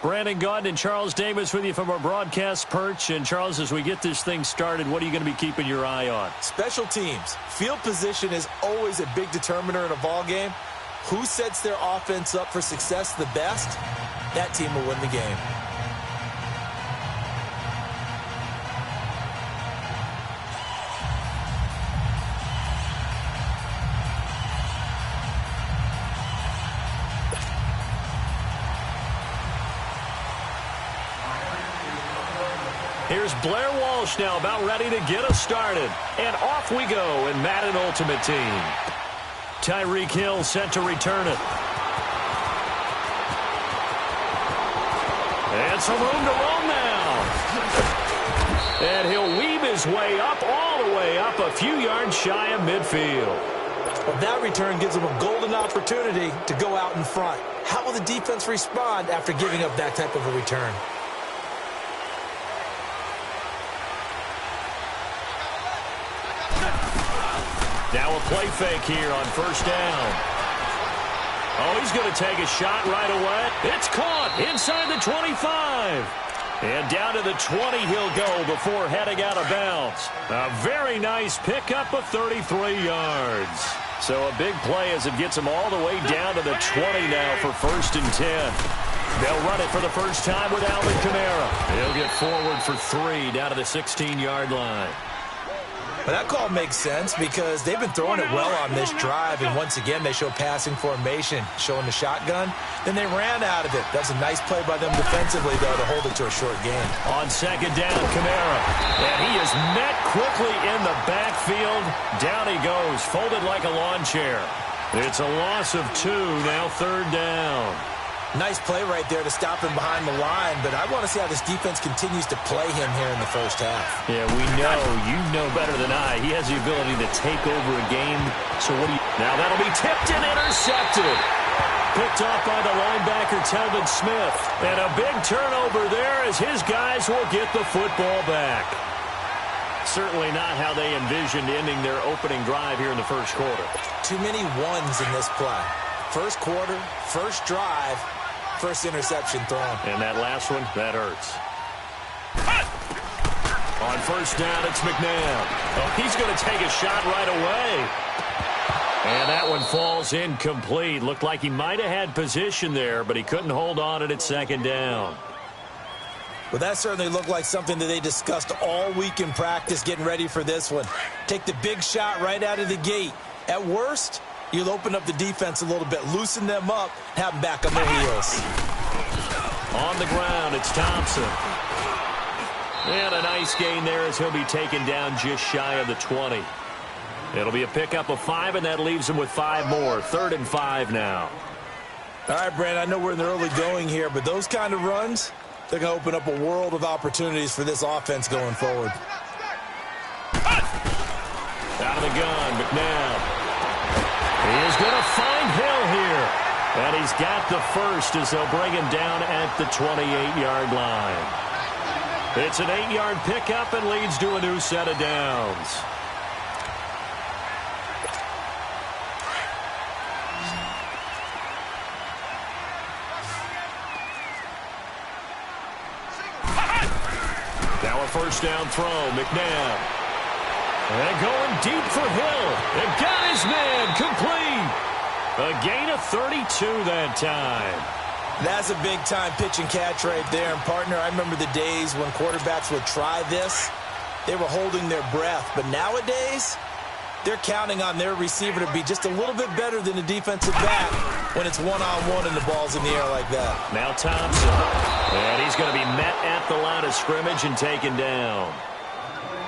Brandon Gaudin and Charles Davis with you from our broadcast perch. And, Charles, as we get this thing started, what are you going to be keeping your eye on? Special teams. Field position is always a big determiner in a ball game. Who sets their offense up for success the best, that team will win the game. Here's Blair Walsh now about ready to get us started. And off we go in Madden Ultimate Team. Tyreek Hill set to return it. And some room to roam now. And he'll weave his way up, all the way up, a few yards shy of midfield. Well, that return gives him a golden opportunity to go out in front. How will the defense respond after giving up that type of a return? Now a play fake here on first down. Oh, he's going to take a shot right away. It's caught inside the 25. And down to the 20 he'll go before heading out of bounds. A very nice pickup of 33 yards. So a big play as it gets him all the way down to the 20 now for 1st and 10. They'll run it for the first time with Alvin Kamara. He'll get forward for 3 down to the 16-yard line. But that call makes sense because they've been throwing it well on this drive, and once again they show passing formation, showing the shotgun. Then they ran out of it. That's a nice play by them defensively, though, to hold it to a short gain. On second down, Kamara. And he is met quickly in the backfield. Down he goes, folded like a lawn chair. It's a loss of 2, now 3rd down. Nice play right there to stop him behind the line, but I want to see how this defense continues to play him here in the first half. Yeah, we know. You know better than I. He has the ability to take over a game. So what do you... Now that'll be tipped and intercepted. Picked off by the linebacker, Telvin Smith. And a big turnover there as his guys will get the football back. Certainly not how they envisioned ending their opening drive here in the first quarter. Too many ones in this play. First quarter, first drive, first interception thrown. And that last one, that hurts. On first down, it's McNabb. Oh, he's going to take a shot right away. And that one falls incomplete. Looked like he might have had position there, but he couldn't hold on at second down. Well, that certainly looked like something that they discussed all week in practice getting ready for this one. Take the big shot right out of the gate. At worst, you'll open up the defense a little bit, loosen them up, have them back on their heels. On the ground, it's Thompson. And a nice gain there as he'll be taken down just shy of the 20. It'll be a pickup of 5, and that leaves him with 5 more. 3rd and 5 now. All right, Brandon, I know we're in the early going here, but those kind of runs, they're going to open up a world of opportunities for this offense going forward. Out of the gun, McNabb. He is going to find Hill here. And he's got the first as they'll bring him down at the 28-yard line. It's an 8-yard pickup and leads to a new set of downs. Now a first down throw, McNabb. And going deep for Hill. And got his man complete. A gain of 32 that time. That's a big-time pitch and catch right there. And, partner, I remember the days when quarterbacks would try this. They were holding their breath. But nowadays, they're counting on their receiver to be just a little bit better than the defensive back when it's one-on-one and the ball's in the air like that. Now Thompson. And he's going to be met at the line of scrimmage and taken down.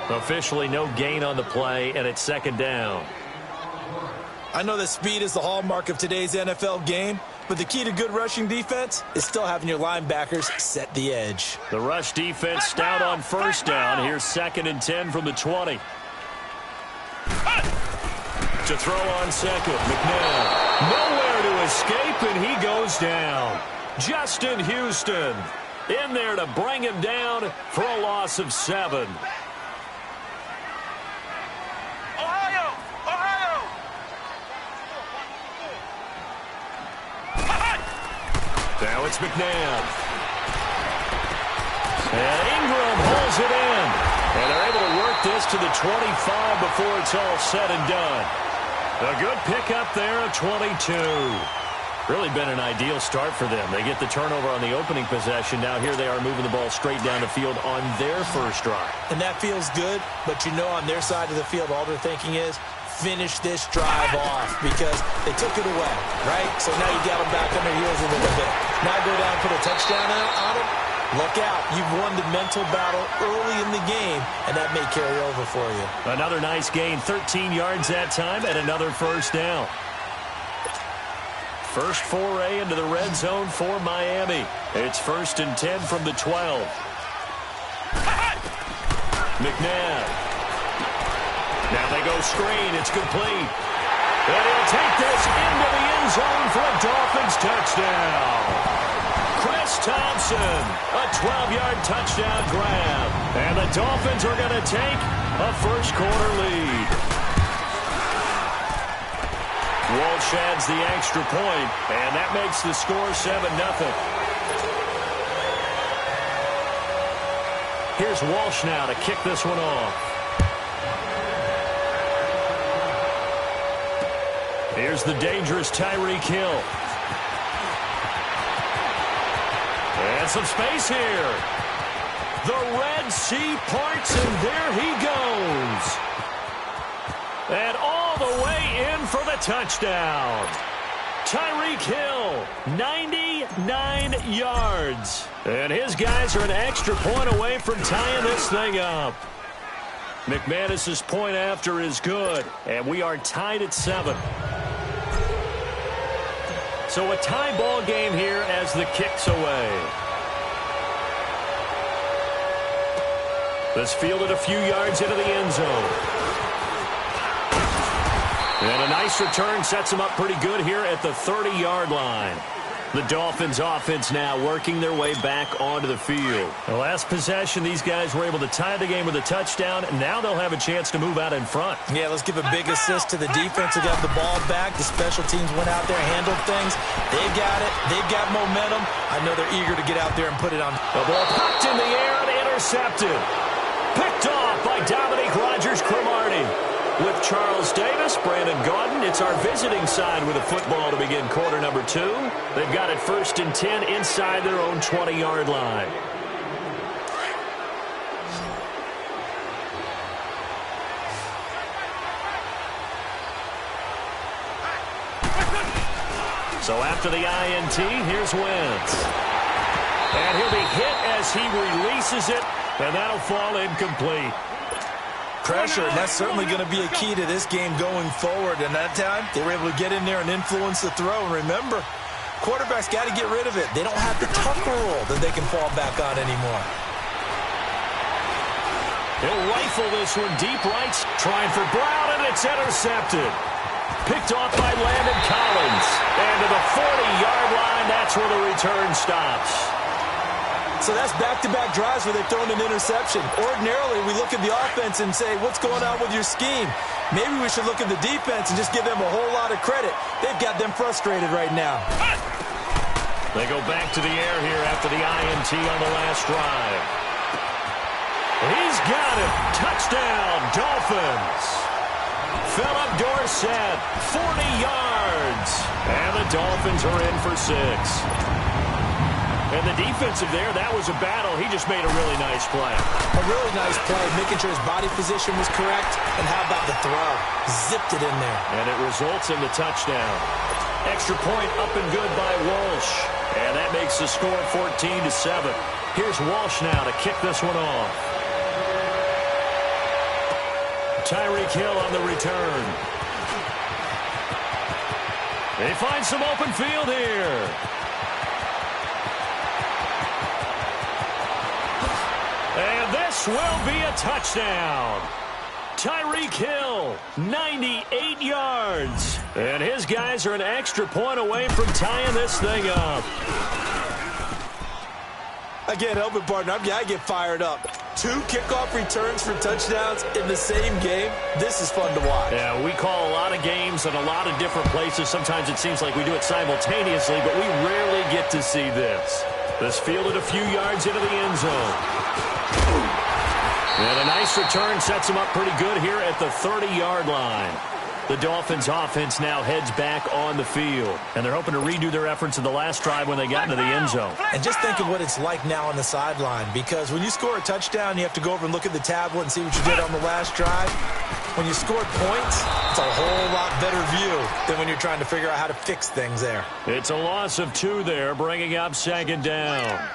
Officially no gain on the play, and it's 2nd down. I know that speed is the hallmark of today's NFL game, but the key to good rushing defense is still having your linebackers set the edge. The rush defense stout on first down. Here's 2nd and 10 from the 20. To throw on second, McNabb. Nowhere to escape, and he goes down. Justin Houston in there to bring him down for a loss of 7. Now it's McNabb. And Ingram holds it in. And they're able to work this to the 25 before it's all said and done. A good pickup there, a 22. Really been an ideal start for them. They get the turnover on the opening possession. Now here they are moving the ball straight down the field on their first drive. And that feels good, but you know on their side of the field, all they're thinking is, finish this drive off because they took it away, right? So now you got them back on their heels a little bit. Now go down and put a touchdown on them. Look out. You've won the mental battle early in the game, and that may carry over for you. Another nice gain, 13 yards that time, and another first down. First foray into the red zone for Miami. It's 1st and 10 from the 12. McNabb. Now they go screen. It's complete. And he'll take this into the end zone for a Dolphins touchdown. Chris Thompson, a 12-yard touchdown grab. And the Dolphins are going to take a first-quarter lead. Walsh adds the extra point, and that makes the score 7-0. Here's Walsh now to kick this one off. Here's the dangerous Tyreek Hill. And some space here. The Red Sea parts, and there he goes. And all the way in for the touchdown. Tyreek Hill, 99 yards. And his guys are an extra point away from tying this thing up. McManus's point after is good, and we are tied at 7. So a tie ball game here as the kick's away. This fielded a few yards into the end zone. And a nice return sets them up pretty good here at the 30-yard line. The Dolphins offense now working their way back onto the field. The last possession, these guys were able to tie the game with a touchdown, and now they'll have a chance to move out in front. Yeah, let's give a big assist to the defense who got the ball back. The special teams went out there, handled things. They've got it. They've got momentum. I know they're eager to get out there and put it on. The ball popped in the air and intercepted. Picked off by Dominique Rodgers-Cromartie. With Charles Davis, Brandon Gaudin, it's our visiting side with a football to begin quarter number 2. They've got it 1st and 10 inside their own 20-yard line. So after the INT, here's Wentz. And he'll be hit as he releases it, and that'll fall incomplete. Pressure, and that's certainly going to be a key to this game going forward. And that time, they were able to get in there and influence the throw. And remember, quarterbacks got to get rid of it. They don't have the Tucker rule that they can fall back on anymore. He'll rifle this one deep right, trying for Brown, and it's intercepted. Picked off by Landon Collins. And to the 40-yard line, that's where the return stops. So that's back-to-back drives where they've thrown an interception. Ordinarily, we look at the offense and say, what's going on with your scheme? Maybe we should look at the defense and just give them a whole lot of credit. They've got them frustrated right now. They go back to the air here after the INT on the last drive. He's got it. Touchdown, Dolphins. Philip Dorsett, 40 yards. And the Dolphins are in for 6. And the defensive there, that was a battle. He just made a really nice play. A really nice play, making sure his body position was correct. And how about the throw? Zipped it in there. And it results in the touchdown. Extra point up and good by Walsh. And that makes the score 14-7. Here's Walsh now to kick this one off. Tyreek Hill on the return. They find some open field here. And this will be a touchdown. Tyreek Hill, 98 yards. And his guys are an extra point away from tying this thing up. I can't help it, partner. I get fired up. 2 kickoff returns for touchdowns in the same game. This is fun to watch. Yeah, we call a lot of games in a lot of different places. Sometimes it seems like we do it simultaneously, but we rarely get to see this. This fielded a few yards into the end zone. And a nice return sets him up pretty good here at the 30-yard line. The Dolphins offense now heads back on the field. And they're hoping to redo their efforts in the last drive when they got into the end zone. And just think of what it's like now on the sideline. Because when you score a touchdown, you have to go over and look at the tablet and see what you did on the last drive. When you scored points, it's a whole lot better view than when you're trying to figure out how to fix things there. It's a loss of 2 there, bringing up 2nd down.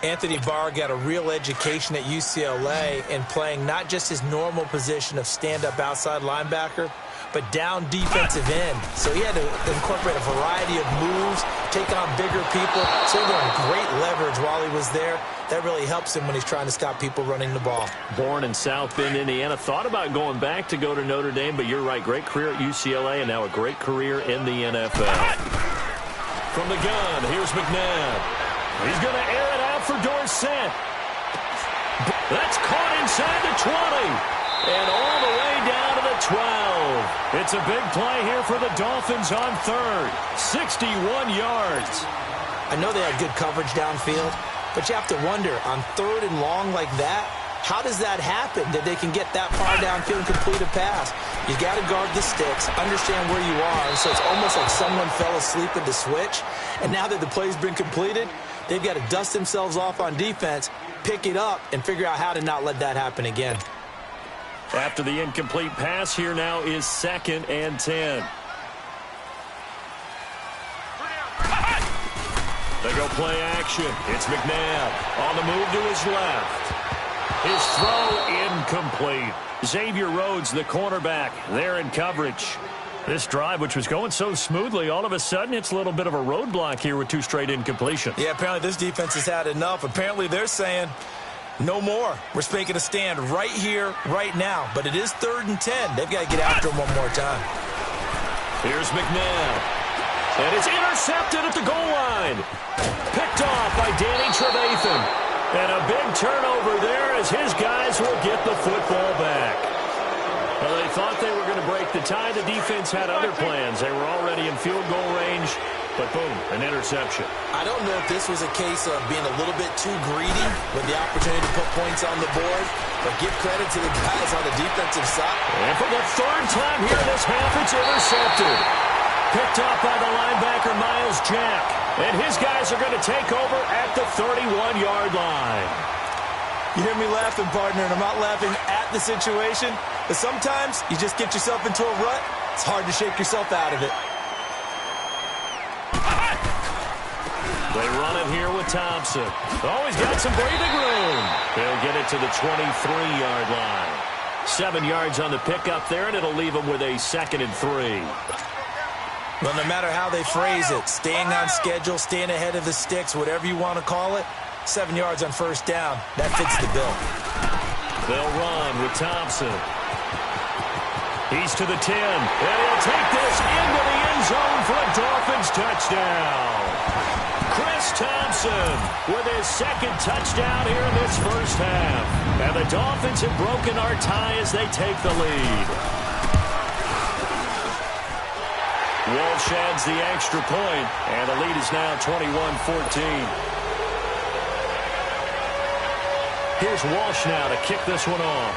Anthony Barr got a real education at UCLA in playing not just his normal position of stand-up outside linebacker, but down defensive end. So he had to incorporate a variety of moves, take on bigger people. So he got great leverage while he was there. That really helps him when he's trying to stop people running the ball. Born in South Bend, Indiana. Thought about going back to go to Notre Dame, but you're right. Great career at UCLA and now a great career in the NFL. From the gun, here's McNabb. He's going to air it out for Dorsett. That's caught inside the 20. And all the way down to the 12. It's a big play here for the Dolphins on 3rd. 61 yards. I know they had good coverage downfield, but you have to wonder, on 3rd and long like that, how does that happen that they can get that far downfield and complete a pass? You got to guard the sticks, understand where you are, so it's almost like someone fell asleep at the switch, and now that the play's been completed, they've got to dust themselves off on defense, pick it up, and figure out how to not let that happen again. After the incomplete pass, here now is 2nd and 10. They go play action. It's McNabb on the move to his left. His throw incomplete. Xavier Rhodes, the cornerback, there in coverage. This drive, which was going so smoothly, all of a sudden it's a little bit of a roadblock here with 2 straight incompletions. Yeah, apparently this defense has had enough. Apparently they're saying, no more. We're making a stand right here, right now. But it is 3rd and 10. They've got to get after him one more time. Here's McNabb. And it's intercepted at the goal line. Picked off by Danny Trevathan. And a big turnover there as his guys will get the football back. Well, they thought they were going to break the tie. The defense had other plans. They were already in field goal range. But boom, an interception. I don't know if this was a case of being a little bit too greedy with the opportunity to put points on the board, but give credit to the guys on the defensive side. And for the 3rd time here in this half, it's intercepted. Picked off by the linebacker, Miles Jack. And his guys are going to take over at the 31-yard line. You hear me laughing, partner, and I'm not laughing at the situation, but sometimes you just get yourself into a rut. It's hard to shake yourself out of it. They run it here with Thompson. Oh, he's got some breathing room. They'll get it to the 23-yard line. 7 yards on the pickup there, and it'll leave them with a 2nd and 3. Well, no matter how they phrase it, staying on schedule, staying ahead of the sticks, whatever you want to call it, 7 yards on 1st down, that fits the bill. They'll run with Thompson. He's to the 10, and he'll take this into the end zone for a Dolphins touchdown. Chris Thompson with his 2nd touchdown here in this 1st half. And the Dolphins have broken our tie as they take the lead. Walsh adds the extra point, and the lead is now 21-14. Here's Walsh now to kick this one off.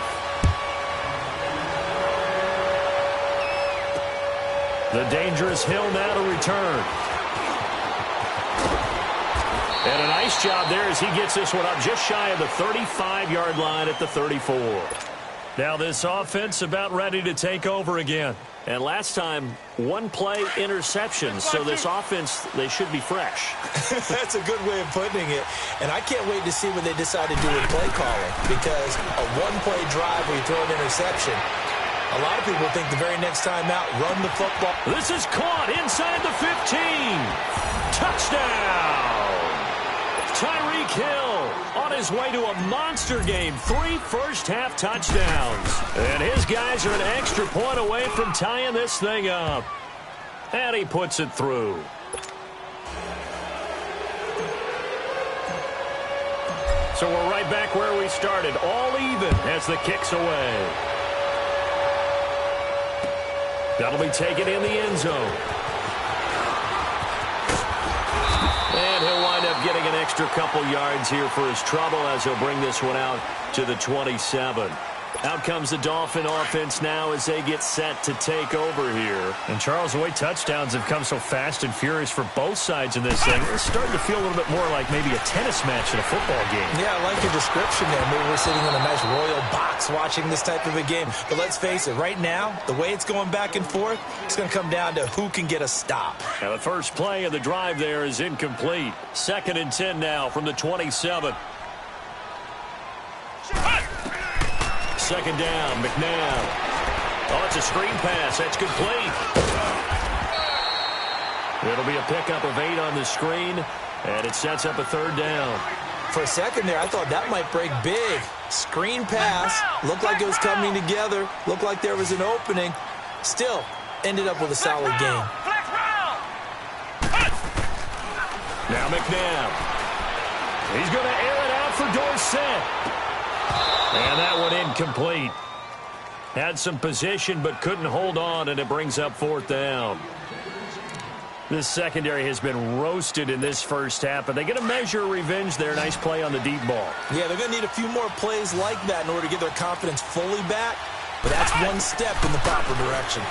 The dangerous Hill now to return. And a nice job there as he gets this one up just shy of the 35-yard line at the 34. Now this offense about ready to take over again. And last time, 1-play interception. So this offense, they should be fresh. That's a good way of putting it. And I can't wait to see what they decide to do with play calling. Because a 1-play drive where you throw an interception, a lot of people think the very next time out, run the football. This is caught inside the 15. Touchdown! Tyreek Hill on his way to a monster game. 3 first-half touchdowns. And his guys are an extra point away from tying this thing up. And he puts it through. So we're right back where we started, all even as the kick's away. That'll be taken in the end zone. And he'll wind up getting an extra couple yards here for his trouble as he'll bring this one out to the 27. Out comes the Dolphin offense now as they get set to take over here. And, Charles, the way touchdowns have come so fast and furious for both sides in this thing, it's starting to feel a little bit more like maybe a tennis match in a football game. Yeah, I like your description there. Maybe we're sitting in a nice royal box watching this type of a game. But let's face it, right now, the way it's going back and forth, it's going to come down to who can get a stop. Now, the first play of the drive there is incomplete. 2nd and 10 now from the 27. Second down, McNabb. Oh, it's a screen pass. That's complete. It'll be a pickup of 8 on the screen, and it sets up a 3rd down. For a second there, I thought that might break big. Screen pass. Looked like it was coming together. Looked like there was an opening. Still, ended up with a solid game. Now McNabb. He's going to air it out for Dorsett. And that one incomplete. Had some position but couldn't hold on, and it brings up 4th down. This secondary has been roasted in this first half, but they get a measure of revenge there. Nice play on the deep ball. Yeah, they're going to need a few more plays like that in order to get their confidence fully back, but that's one step in the proper direction.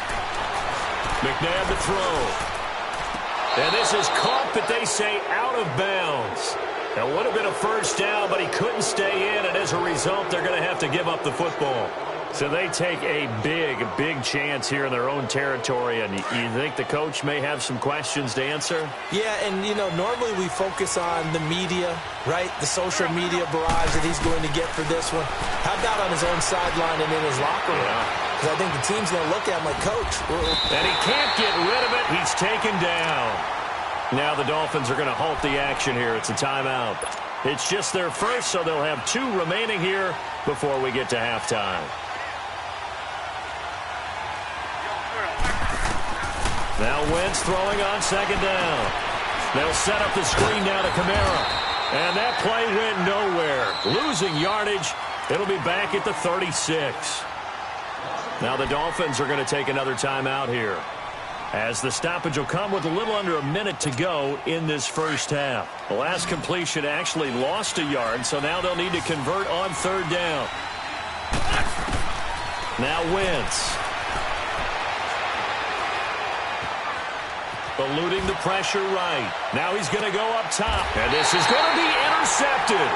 McNabb to throw. And this is caught, but they say out of bounds. That would have been a 1st down, but he couldn't stay in, and as a result, they're going to have to give up the football. So they take a big chance here in their own territory, and you think the coach may have some questions to answer? Yeah, and, you know, normally we focus on the media, right? The social media barrage that he's going to get for this one. How about on his own sideline and in his locker room? Because I think the team's going to look at him like, Coach. And he can't get rid of it. He's taken down. Now the Dolphins are going to halt the action here. It's a timeout. It's just their first, so they'll have 2 remaining here before we get to halftime. Now Wentz throwing on 2nd down. They'll set up the screen down to Kamara. And that play went nowhere. Losing yardage. It'll be back at the 36. Now the Dolphins are going to take another timeout here, as the stoppage will come with a little under a minute to go in this first half. The last completion actually lost a yard, so now they'll need to convert on 3rd down. Now Wentz. Eluding the pressure right. Now he's going to go up top, and this is going to be intercepted.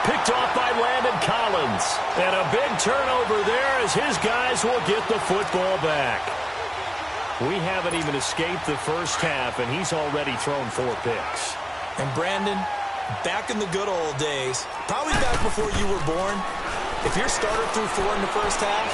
Picked off by Landon Collins. And a big turnover there as his guys will get the football back. We haven't even escaped the first half, and he's already thrown 4 picks. And Brandon, back in the good old days, probably back before you were born, if your starter threw 4 in the first half,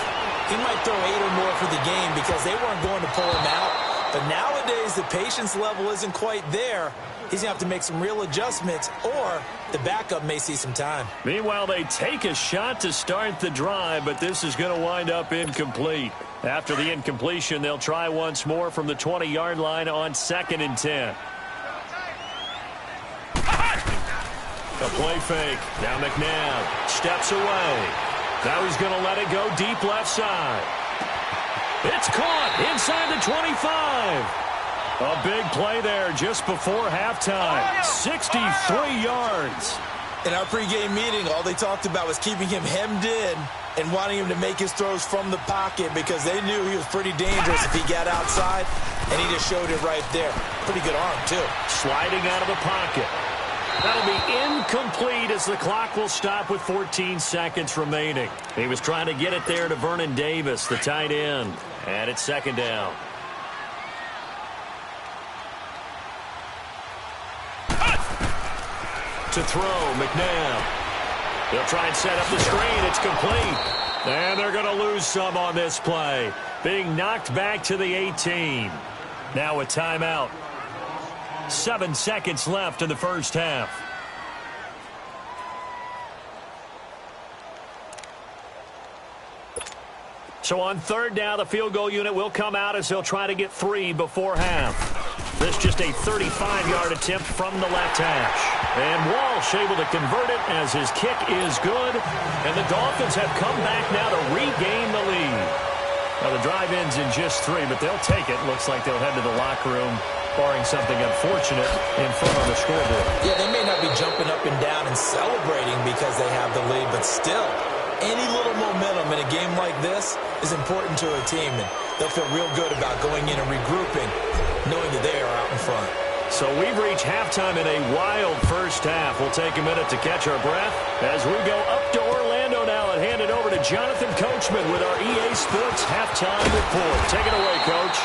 he might throw 8 or more for the game because they weren't going to pull him out. But nowadays, the patience level isn't quite there. He's going to have to make some real adjustments, or the backup may see some time. Meanwhile, they take a shot to start the drive, but this is going to wind up incomplete. After the incompletion, they'll try once more from the 20-yard line on 2nd and 10. A play fake. Now McNabb steps away. Now he's going to let it go deep left side. It's caught inside the 25. A big play there just before halftime. 63 yards. In our pregame meeting, all they talked about was keeping him hemmed in and wanting him to make his throws from the pocket because they knew he was pretty dangerous if he got outside, and he just showed it right there. Pretty good arm, too. Sliding out of the pocket. That'll be incomplete as the clock will stop with 14 seconds remaining. He was trying to get it there to Vernon Davis, the tight end. And it's 2nd down. To throw, McNabb. They'll try and set up the screen. It's complete. And they're going to lose some on this play. Being knocked back to the 18. Now a timeout. 7 seconds left in the first half. So on 3rd down, the field goal unit will come out as they'll try to get 3 before half. This just a 35-yard attempt from the left hash. And Walsh able to convert it as his kick is good. And the Dolphins have come back now to regain the lead. Now the drive ends in just 3, but they'll take it. Looks like they'll head to the locker room, barring something unfortunate in front of the scoreboard. Yeah, they may not be jumping up and down and celebrating because they have the lead, but still, any little momentum in a game like this is important to a team, and they'll feel real good about going in and regrouping, knowing that they are out in front. So we've reached halftime in a wild first half. We'll take a minute to catch our breath as we go up to Orlando now and hand it over to Jonathan Coachman with our EA Sports halftime report. Take it away, Coach.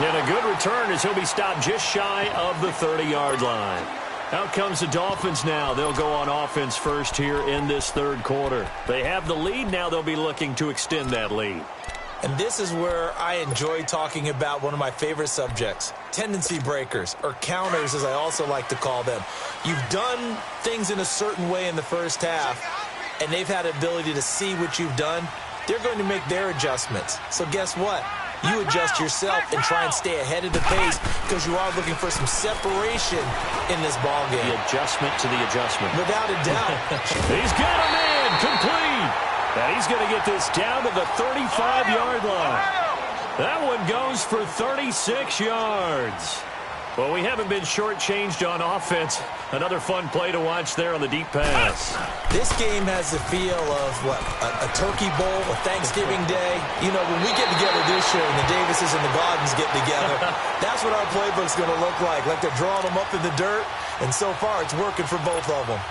And a good return as he'll be stopped just shy of the 30-yard line. Out comes the Dolphins now. They'll go on offense first here in this third quarter. They have the lead. Now they'll be looking to extend that lead. And this is where I enjoy talking about one of my favorite subjects, tendency breakers, or counters as I also like to call them. You've done things in a certain way in the first half, and they've had the ability to see what you've done. They're going to make their adjustments. So guess what? You adjust yourself and try and stay ahead of the pace because you are looking for some separation in this ballgame. The adjustment to the adjustment. Without a doubt. He's got a man complete. And he's going to get this down to the 35-yard line. That one goes for 36 yards. Well, we haven't been shortchanged on offense. Another fun play to watch there on the deep pass. This game has the feel of, what, a turkey bowl, a Thanksgiving day. You know, when we get together this year and the Davises and the Gardens get together, that's what our playbook's going to look like they're drawing them up in the dirt. And so far, it's working for both of them.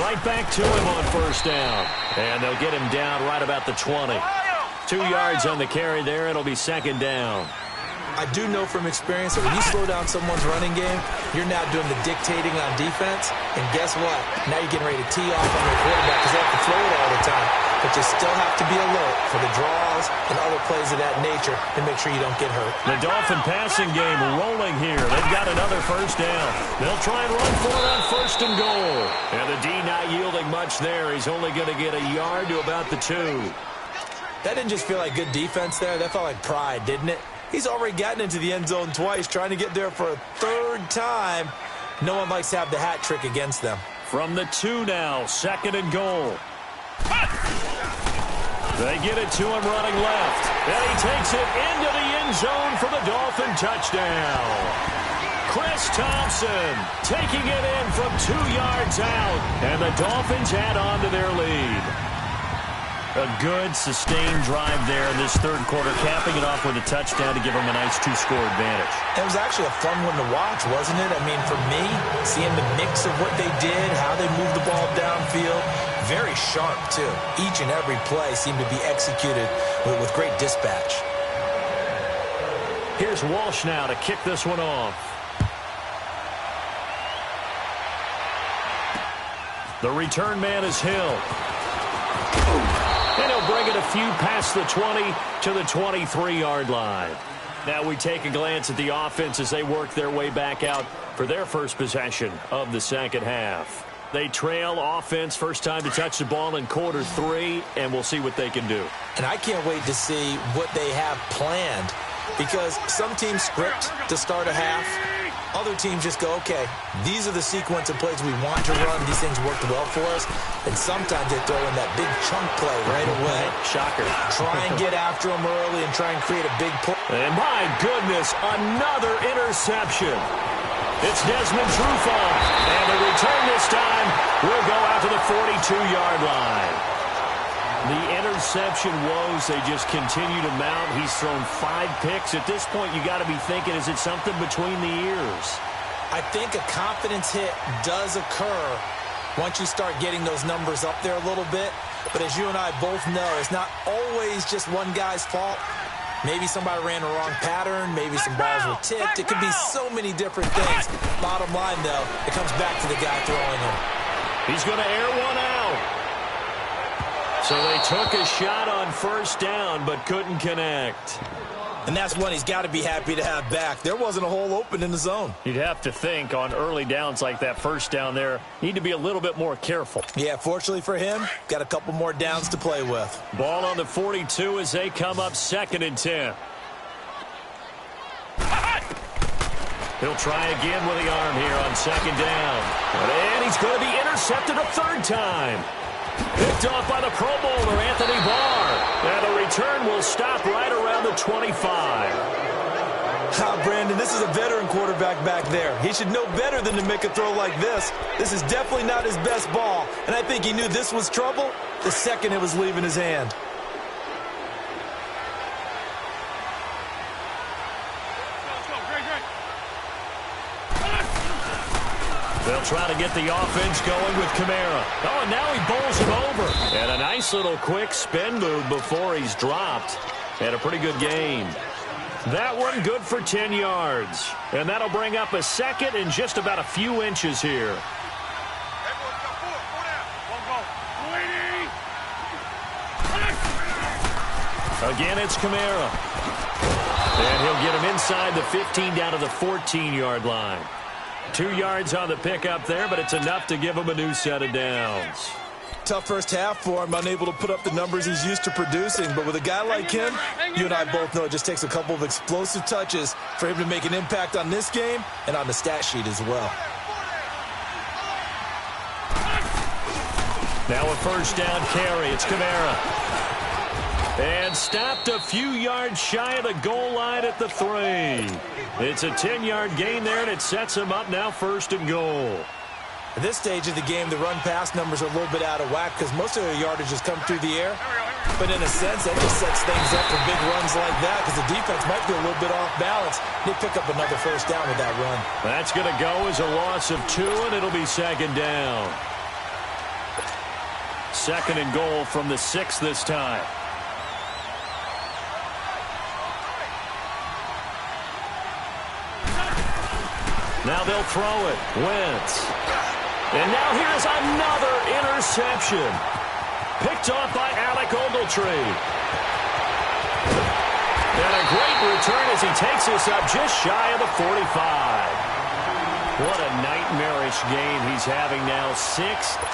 Right back to him on first down. And they'll get him down right about the 20. 2 yards on the carry there. It'll be second down. I do know from experience that when you slow down someone's running game, you're now doing the dictating on defense. And guess what? Now you're getting ready to tee off on your quarterback because they have to throw it all the time. But you still have to be alert for the draws and other plays of that nature to make sure you don't get hurt. The Dolphin passing game rolling here. They've got another first down. They'll try and run for it on first and goal. And the D not yielding much there. He's only going to get a yard to about the 2. That didn't just feel like good defense there. That felt like pride, didn't it? He's already gotten into the end zone twice, trying to get there for a third time. No one likes to have the hat trick against them. From the 2 now, second and goal. They get it to him running left. And he takes it into the end zone for the Dolphin touchdown. Chris Thompson taking it in from 2 yards out. And the Dolphins add on to their lead. A good, sustained drive there in this third quarter, capping it off with a touchdown to give them a nice 2-score advantage. It was actually a fun one to watch, wasn't it? I mean, for me, seeing the mix of what they did, how they moved the ball downfield, very sharp, too. Each and every play seemed to be executed with great dispatch. Here's Walsh now to kick this one off. The return man is Hill. And he'll bring it a few past the 20 to the 23-yard line. Now we take a glance at the offense as they work their way back out for their first possession of the second half. They trail offense first time to touch the ball in quarter 3, and we'll see what they can do. And I can't wait to see what they have planned because some teams script to start a half. Other teams just go, okay, these are the sequence of plays we want to run. These things worked well for us. And sometimes they throw in that big chunk play right away. Shocker. Try and get after them early and try and create a big play. And my goodness, another interception. It's Desmond Trufant. And the return this time will go out to the 42-yard line. The interception woes, they just continue to mount. He's thrown 5 picks. At this point, you got to be thinking, is it something between the ears? I think a confidence hit does occur once you start getting those numbers up there a little bit. But as you and I both know, it's not always just one guy's fault. Maybe somebody ran the wrong pattern. Maybe some balls were tipped. It could be so many different things. Bottom line, though, it comes back to the guy throwing them. He's going to air one out. So they took a shot on first down, but couldn't connect. And that's one he's got to be happy to have back. There wasn't a hole open in the zone. You'd have to think on early downs like that first down there, need to be a little bit more careful. Yeah, fortunately for him, got a couple more downs to play with. Ball on the 42 as they come up 2nd and 10. He'll try again with the arm here on 2nd down. And he's going to be intercepted a 3rd time. Picked off by the Pro Bowler, Anthony Barr. And the return will stop right around the 25. Brandon, this is a veteran quarterback back there. He should know better than to make a throw like this. This is definitely not his best ball. And I think he knew this was trouble the second it was leaving his hand. They'll try to get the offense going with Kamara. Oh, and now he bowls him over. And a nice little quick spin move before he's dropped. And a pretty good gain. That one good for 10 yards. And that'll bring up a 2nd and just about a few inches here. Again, it's Kamara. And he'll get him inside the 15 down to the 14-yard line. 2 yards on the pickup there, but it's enough to give him a new set of downs. Tough first half for him, unable to put up the numbers he's used to producing. But with a guy like him, you and I both know it just takes a couple of explosive touches for him to make an impact on this game and on the stat sheet as well. Now a 1st down carry. It's Kamara. And stopped a few yards shy of the goal line at the 3. It's a 10-yard gain there, and it sets him up now 1st and goal. At this stage of the game, the run-pass numbers are a little bit out of whack because most of their yardage has come through the air. But in a sense, that just sets things up for big runs like that because the defense might be a little bit off balance. They pick up another 1st down with that run. That's going to go as a loss of 2, and it'll be 2nd down. 2nd and goal from the 6 this time. Now they'll throw it. Wentz. And now here's another interception. Picked off by Alec Ogletree. And a great return as he takes this up just shy of the 45. What a nightmarish game he's having now. 6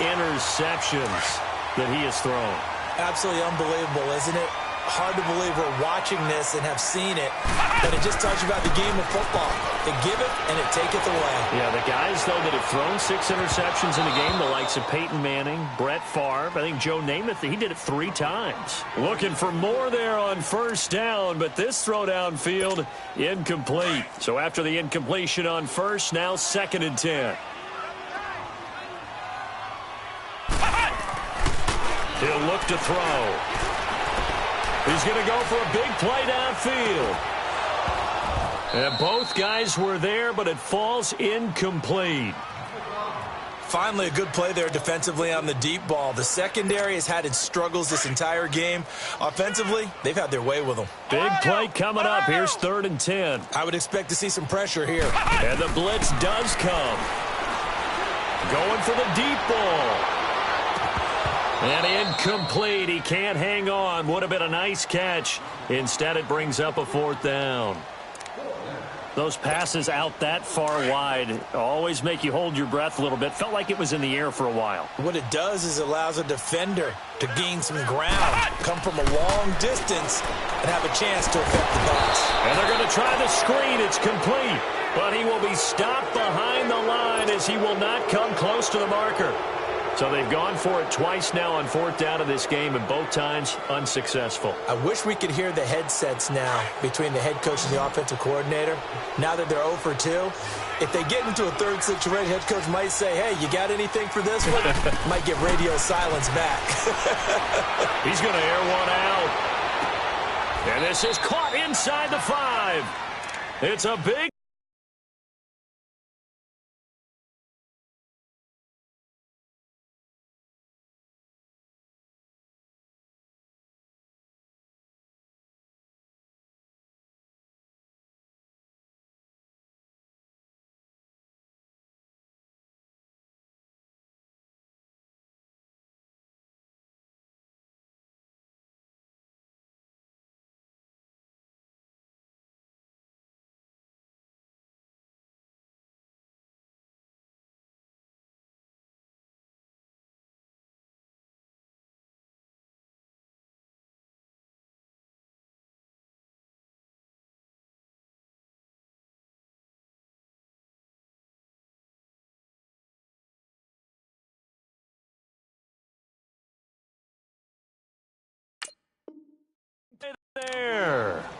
interceptions that he has thrown. Absolutely unbelievable, isn't it? Hard to believe we're watching this and have seen it, but it just tells you about the game of football. They give it, and it taketh away. Yeah, the guys, though, that have thrown 6 interceptions in a game, the likes of Peyton Manning, Brett Favre, I think Joe Namath, he did it 3 times. Looking for more there on 1st down, but this throw downfield, incomplete. So after the incompletion on 1st, now 2nd and 10. He'll look to throw. He's going to go for a big play downfield. And both guys were there, but it falls incomplete. Finally, a good play there defensively on the deep ball. The secondary has had its struggles this entire game. Offensively, they've had their way with them. Big play coming up. Here's 3rd and 10. I would expect to see some pressure here. And the blitz does come. Going for the deep ball. And incomplete. He can't hang on. Would have been a nice catch. Instead, it brings up a 4th down. Those passes out that far wide always make you hold your breath a little bit. Felt like it was in the air for a while. What it does is it allows a defender to gain some ground, come from a long distance, and have a chance to affect the pass. And they're going to try the screen. It's complete. But he will be stopped behind the line as he will not come close to the marker. So they've gone for it twice now on 4th down of this game, and both times unsuccessful. I wish we could hear the headsets now between the head coach and the offensive coordinator. Now that they're 0 for 2, if they get into a 3rd situation, head coach might say, hey, you got anything for this one? Might get radio silence back. He's going to air one out. And this is caught inside the 5. It's a big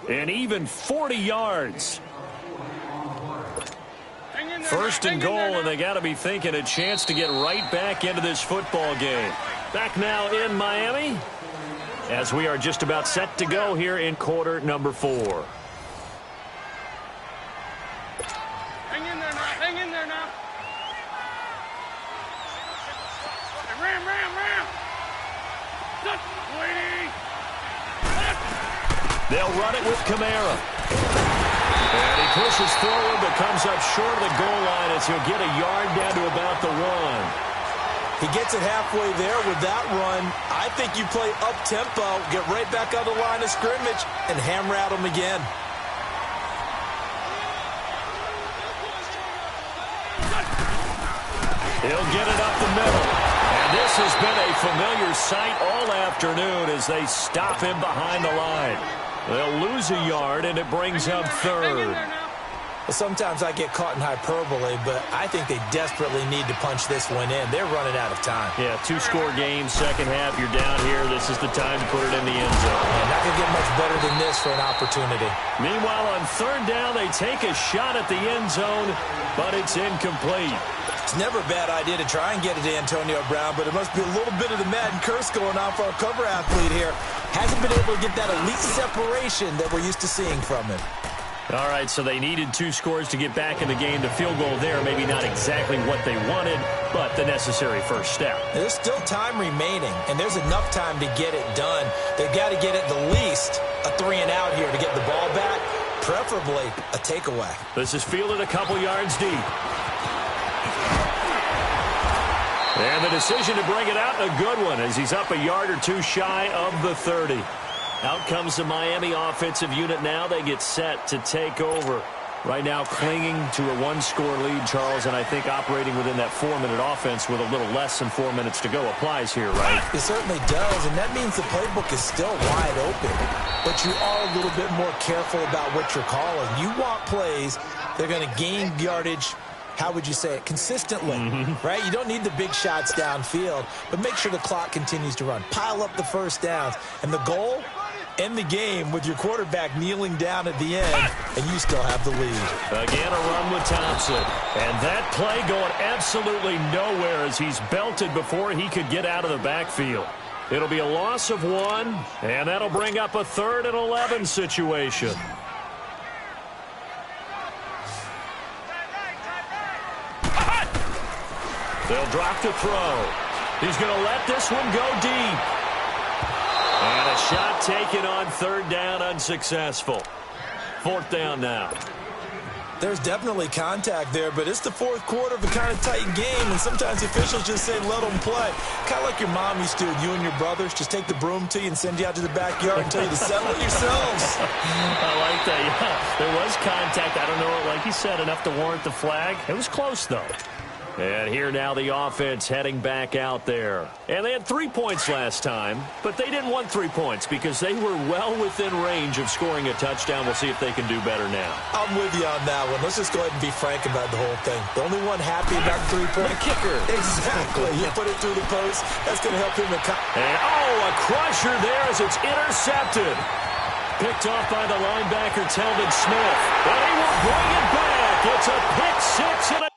And even 40 yards. First and goal, and they got to be thinking a chance to get right back into this football game. Back now in Miami, as we are just about set to go here in quarter number 4. Hang in there now. Hang in there now. Ram, ram, ram. They'll run it with Kamara. And he pushes forward but comes up short of the goal line as he'll get a yard down to about the 1. He gets it halfway there with that run. I think you play up-tempo, get right back on the line of scrimmage, and hammer at him again. He'll get it up the middle. And this has been a familiar sight all afternoon as they stop him behind the line. They'll lose a yard, and it brings up 3rd. Well, sometimes I get caught in hyperbole, but I think they desperately need to punch this one in. They're running out of time. Yeah, 2-score game, second half, you're down here. This is the time to put it in the end zone. Yeah, not going to get much better than this for an opportunity. Meanwhile, on 3rd down, they take a shot at the end zone, but it's incomplete. It's never a bad idea to try and get it to Antonio Brown, but it must be a little bit of the Madden curse going on for our cover athlete here. Hasn't been able to get that elite separation that we're used to seeing from him. All right, so they needed 2 scores to get back in the game. The field goal there, maybe not exactly what they wanted, but the necessary first step. There's still time remaining, and there's enough time to get it done. They've got to get at the least a 3-and-out here to get the ball back, preferably a takeaway. This is fielded a couple yards deep. And the decision to bring it out, a good one, as he's up a yard or 2 shy of the 30. Out comes the Miami offensive unit now. They get set to take over. Right now clinging to a 1-score lead, Charles, and I think operating within that 4-minute offense with a little less than 4 minutes to go applies here, right? It certainly does, and that means the playbook is still wide open. But you are a little bit more careful about what you're calling. You want plays that are going to gain yardage, how would you say it, consistently, right? You don't need the big shots downfield, but make sure the clock continues to run. Pile up the first downs. And the goal? End the game with your quarterback kneeling down at the end, and you still have the lead. Again, a run with Thompson. And that play going absolutely nowhere as he's belted before he could get out of the backfield. It'll be a loss of 1, and that'll bring up a 3rd and 11 situation. They'll drop the throw. He's going to let this one go deep. And a shot taken on 3rd down, unsuccessful. 4th down now. There's definitely contact there, but it's the 4th quarter of a kind of tight game, and sometimes the officials just say let them play. Kind of like your mom used to, you and your brothers, just take the broom to you and send you out to the backyard and tell you to settle it yourselves. I like that, yeah. There was contact. I don't know, like you said, enough to warrant the flag. It was close, though. And here now the offense heading back out there. And they had 3 points last time, but they didn't want 3 points because they were well within range of scoring a touchdown. We'll see if they can do better now. I'm with you on that one. Let's just go ahead and be frank about the whole thing. The only one happy about the 3-point. The kicker. Exactly. You put it through the post. That's going to help him. And, a crusher there as it's intercepted. Picked off by the linebacker, Telvin Smith. And he will bring it back. It's a pick 6 and a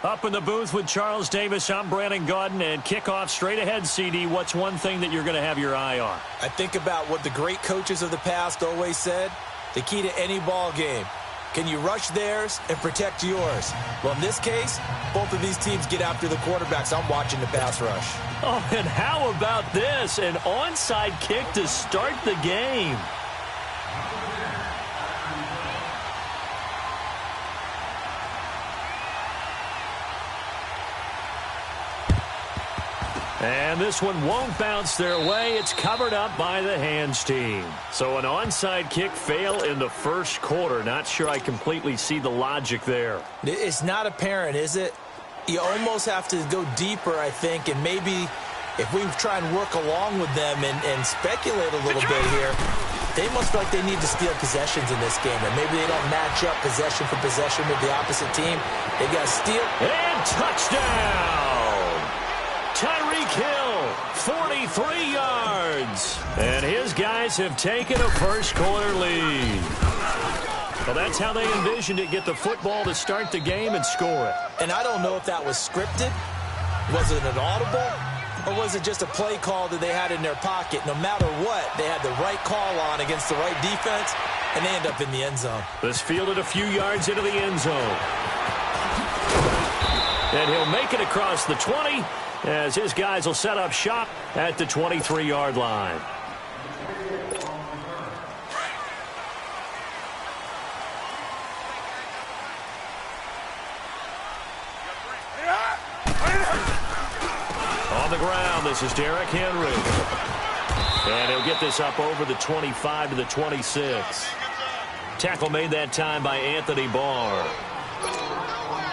Up in the booth with Charles Davis, I'm Brandon Gaudin, and kickoff straight ahead, CD. What's one thing that you're going to have your eye on? I think about what the great coaches of the past always said. The key to any ball game. Can you rush theirs and protect yours? Well, in this case, both of these teams get after the quarterbacks. I'm watching the pass rush. Oh, and how about this? An onside kick to start the game. And this one won't bounce their way. It's covered up by the hands team. So an onside kick fail in the first quarter. Not sure I completely see the logic there. It's not apparent, is it? You almost have to go deeper, I think, and maybe if we try and work along with them and speculate a little bit here, they must feel like they need to steal possessions in this game, and maybe they don't match up possession for possession with the opposite team. They got to steal. And touchdown! Tyreek Hill, 43 yards. And his guys have taken a first-quarter lead. Well, that's how they envisioned it, get the football to start the game and score it. And I don't know if that was scripted. Was it an audible? Or was it just a play call that they had in their pocket? No matter what, they had the right call on against the right defense, and they end up in the end zone. This fielded a few yards into the end zone. And he'll make it across the 20 as his guys will set up shop at the 23-yard line. On the ground, this is Derrick Henry. And he'll get this up over the 25 to the 26. Tackle made that time by Anthony Barr.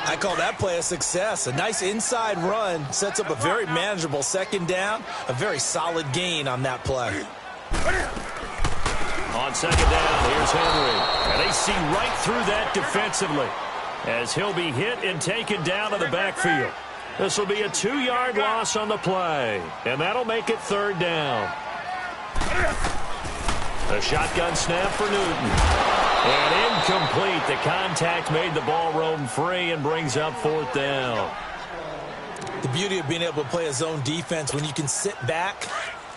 I call that play a success. A nice inside run sets up a very manageable second down. A very solid gain on that play. On second down, here's Henry. And they see right through that defensively as he'll be hit and taken down to the backfield. This will be a 2-yard loss on the play, and that'll make it third down. A shotgun snap for Newton. And incomplete. The contact made the ball roam free and brings up fourth down. The beauty of being able to play a zone defense when you can sit back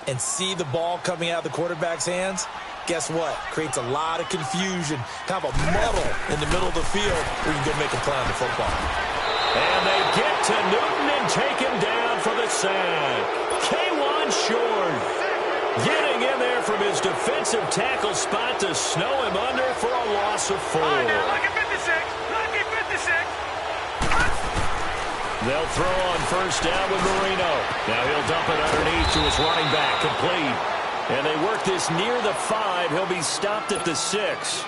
and see the ball coming out of the quarterback's hands, guess what? Creates a lot of confusion, kind of a muddle in the middle of the field where you can go make a play on the football. And they get to Newton and take him down for the sack. K'Wan Short getting in there from his defensive tackle spot to snow him under for a loss of 4. Lucky 56. Lucky 56. They'll throw on first down with Marino. Now he'll dump it underneath to his running back, complete. And they work this near the 5. He'll be stopped at the 6.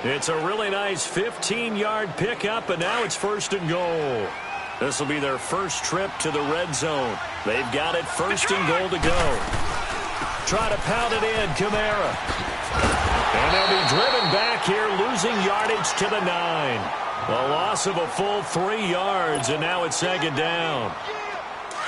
It's a really nice 15-yard pickup, and now it's first and goal. This will be their first trip to the red zone. They've got it first and goal to go. Try to pound it in, Kamara. And they'll be driven back here, losing yardage to the 9. A loss of a full 3 yards, and now it's second down.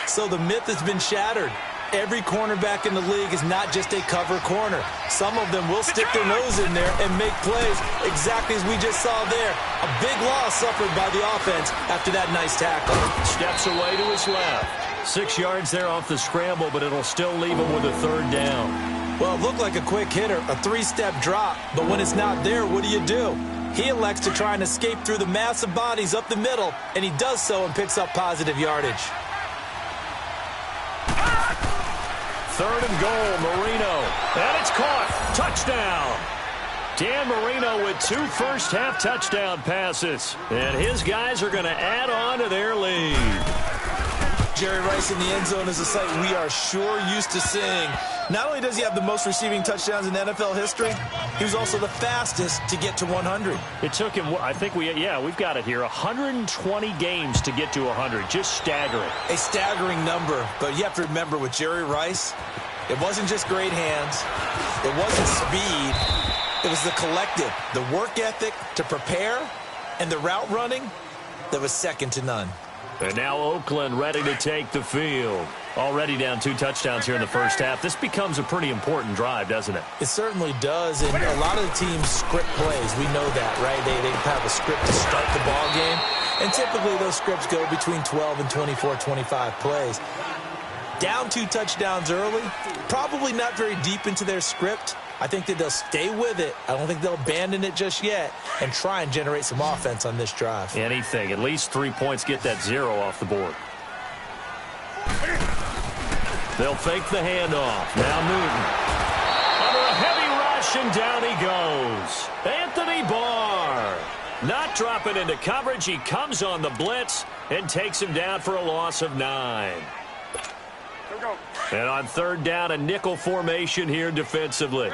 So the myth has been shattered. Every cornerback in the league is not just a cover corner. Some of them will stick their nose in there and make plays exactly as we just saw there. A big loss suffered by the offense after that nice tackle. Steps away to his left. 6 yards there off the scramble, but it'll still leave him with a third down. Well, it looked like a quick hitter, a 3-step drop, but when it's not there, what do? He elects to try and escape through the massive bodies up the middle, and he does so and picks up positive yardage. Third and goal, Marino. And it's caught. Touchdown. Dan Marino with 2 first-half touchdown passes. And his guys are going to add on to their lead. Jerry Rice in the end zone is a sight we are sure used to seeing. Not only does he have the most receiving touchdowns in NFL history, he was also the fastest to get to 100. It took him, I think we've got it here, 120 games to get to 100. Just staggering. A staggering number, but you have to remember with Jerry Rice, it wasn't just great hands. It wasn't speed. It was the collective, the work ethic to prepare, and the route running that was second to none. And now Oakland ready to take the field. Already down 2 touchdowns here in the first half. This becomes a pretty important drive, doesn't it? It certainly does, and a lot of the teams script plays. We know that, right? They have a script to start the ball game. And typically those scripts go between 12 and 24, 25 plays. Down 2 touchdowns early, probably not very deep into their script. I think that they'll stay with it. I don't think they'll abandon it just yet and try and generate some offense on this drive. Anything. At least 3 points, get that 0 off the board. They'll fake the handoff. Now Newton. Under a heavy rush, and down he goes. Anthony Barr. Not dropping into coverage. He comes on the blitz and takes him down for a loss of 9. And on 3rd down, a nickel formation here defensively.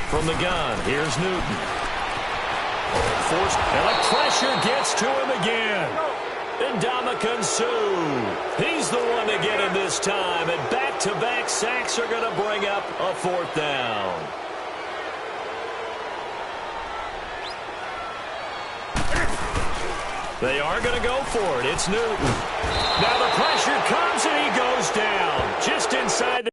From the gun, here's Newton. Forced, and the pressure gets to him again. And Ndamukong Suh, he's the one to get him this time. And back-to-back sacks are going to bring up a 4th down. They are going to go for it. It's Newton. Now the pressure comes, and he goes down just inside the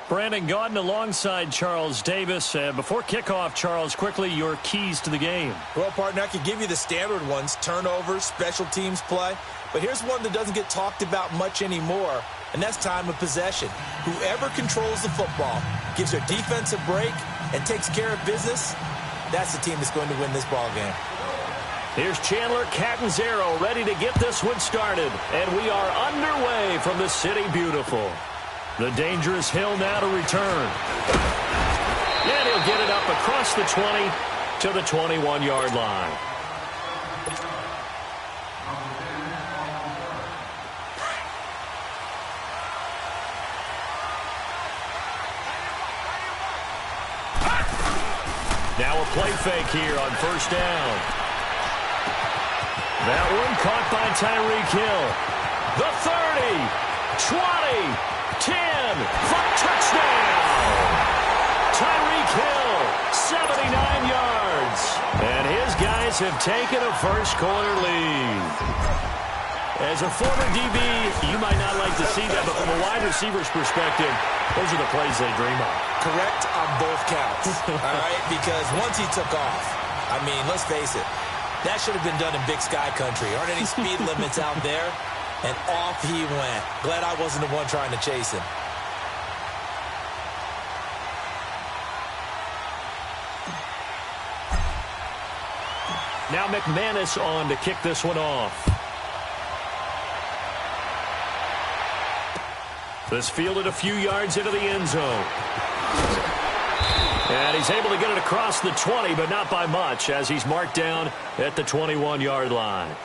Brandon Gaudin alongside Charles Davis. Before kickoff, Charles, quickly your keys to the game. Well, partner, I could give you the standard ones, turnovers, special teams play. But here's one that doesn't get talked about much anymore, and that's time of possession. Whoever controls the football, gives their defense a break, and takes care of business, that's the team that's going to win this ball game. Here's Chandler Catanzaro ready to get this one started. And we are underway from the City Beautiful. The dangerous Hill now to return. And he'll get it up across the 20 to the 21-yard line. Now a play fake here on first down. That one caught by Tyreek Hill. The 30, 20, 10 for touchdown. Tyreek Hill, 79 yards. And his guys have taken a first-quarter lead. As a former DB, you might not like to see that, but from a wide receiver's perspective, those are the plays they dream of. Correct on both counts, all right? Because once he took off, I mean, let's face it, that should have been done in Big Sky Country. Aren't any speed limits out there? And off he went. Glad I wasn't the one trying to chase him. Now McManus on to kick this one off. This fielded a few yards into the end zone. And he's able to get it across the 20, but not by much, as he's marked down at the 21-yard line.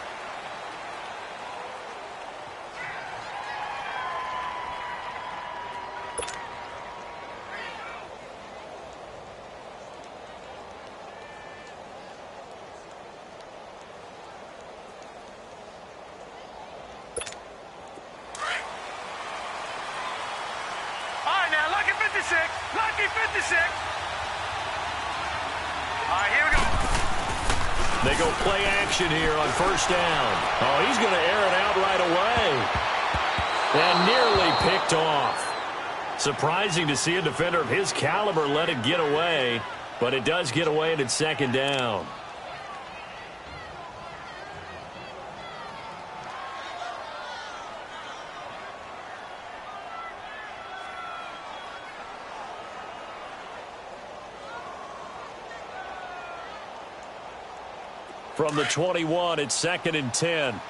Lucky 56. All right, here we go. They go play action here on first down. Oh, he's going to air it out right away. And nearly picked off. Surprising to see a defender of his caliber let it get away, but it does get away and it's second down. From the 21, it's second and 10.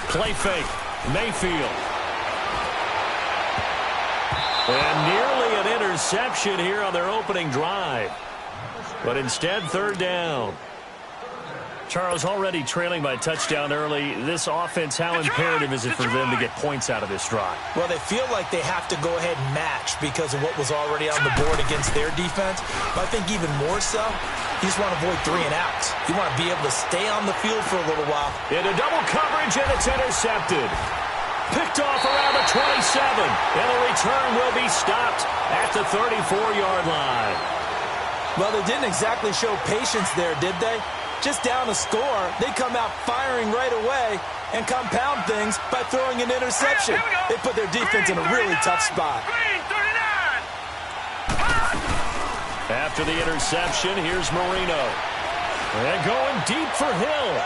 Play fake. Mayfield. And nearly an interception here on their opening drive. But instead, third down. Charles, already trailing by a touchdown early. This offense, how imperative is it for them to get points out of this drive? Well, they feel like they have to go ahead and match because of what was already on the board against their defense. But I think even more so, you just want to avoid 3 and outs. You want to be able to stay on the field for a little while. Into double coverage, and it's intercepted. Picked off around the 27, and the return will be stopped at the 34-yard line. Well, they didn't exactly show patience there, did they? Just down a score, they come out firing right away and compound things by throwing an interception. They put their defense in a really tough spot. After the interception, here's Marino. And going deep for Hill.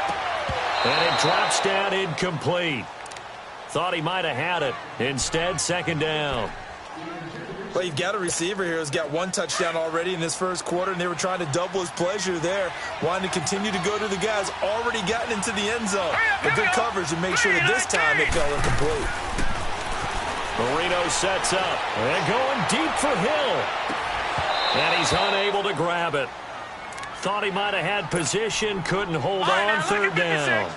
And it drops down incomplete. Thought he might have had it. Instead, second down. Well, you've got a receiver here who's got 1 touchdown already in this first quarter, and they were trying to double his pleasure there, wanting to continue to go to the guys already gotten into the end zone. But good coverage and make sure that this time it fell incomplete. Marino sets up and going deep for Hill. And he's unable to grab it. Thought he might have had position, couldn't hold on, third down.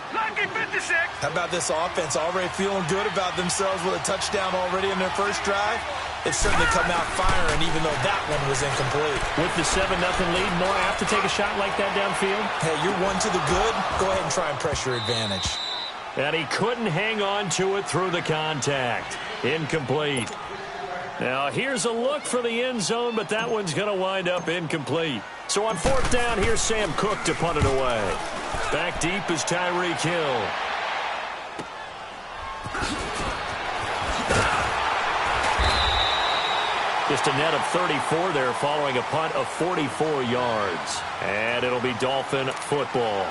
How about this offense already feeling good about themselves with a touchdown already in their first drive? They've certainly come out firing, even though that one was incomplete. With the 7-0 lead, more apt to take a shot like that downfield? Hey, you're one to the good. Go ahead and try and press your advantage. And he couldn't hang on to it through the contact. Incomplete. Now, here's a look for the end zone, but that one's going to wind up incomplete. So on fourth down, here's Sam Cook to punt it away. Back deep is Tyreek Hill. Just a net of 34 there following a punt of 44 yards. And it'll be Dolphin football.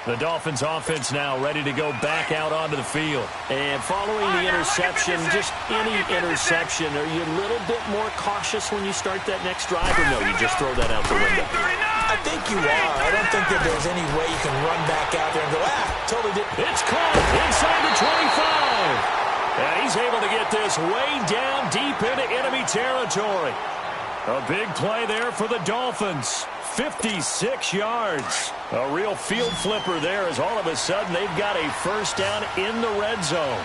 The Dolphins offense now ready to go back out onto the field. And following the interception, just any interception, are you a little bit more cautious when you start that next drive, or no, you just throw that out the window? I think you are. I don't think that there's any way you can run back out there and go, totally did. It's caught inside the 25. And he's able to get this way down deep into enemy territory. A big play there for the Dolphins. 56 yards. A real field flipper there as all of a sudden they've got a first down in the red zone.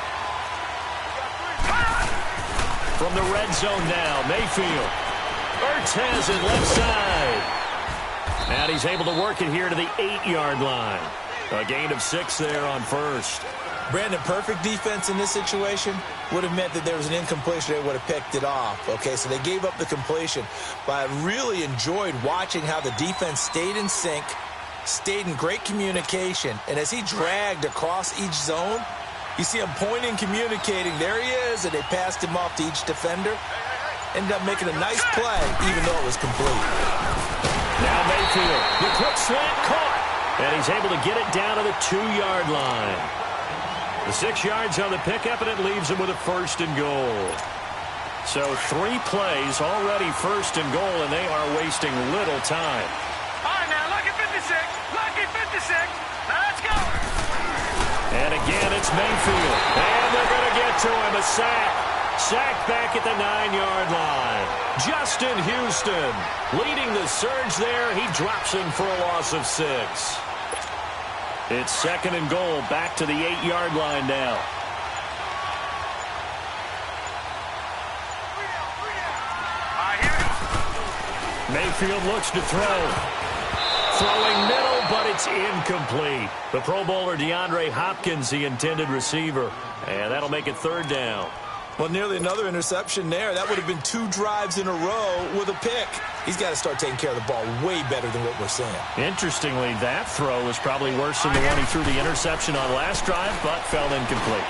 From the red zone now, Mayfield. Ertz has it left side. And he's able to work it here to the 8-yard line. A gain of 6 there on first. Brandon, perfect defense in this situation would have meant that there was an incompletion. They would have picked it off. Okay, so they gave up the completion. But I really enjoyed watching how the defense stayed in sync, stayed in great communication. And as he dragged across each zone, you see him pointing, communicating. There he is, and they passed him off to each defender. Ended up making a nice play, even though it was complete. Now Mayfield, the quick slant caught. And he's able to get it down to the 2-yard line. The 6 yards on the pickup, and it leaves him with a first and goal. So 3 plays already first and goal, and they are wasting little time. All right, now, lucky 56. Lucky 56. Now, let's go. And again, it's Mayfield. And they're going to get to him. A sack. Sacked back at the 9-yard line. Justin Houston leading the surge there. He drops him for a loss of 6. It's second and goal, back to the 8-yard line now. Mayfield looks to throw. Throwing middle, but it's incomplete. The Pro Bowler DeAndre Hopkins, the intended receiver. And that'll make it third down. Well, nearly another interception there. That would have been 2 drives in a row with a pick. He's got to start taking care of the ball way better than what we're seeing. Interestingly, that throw was probably worse than the one he threw the interception on last drive, but fell incomplete.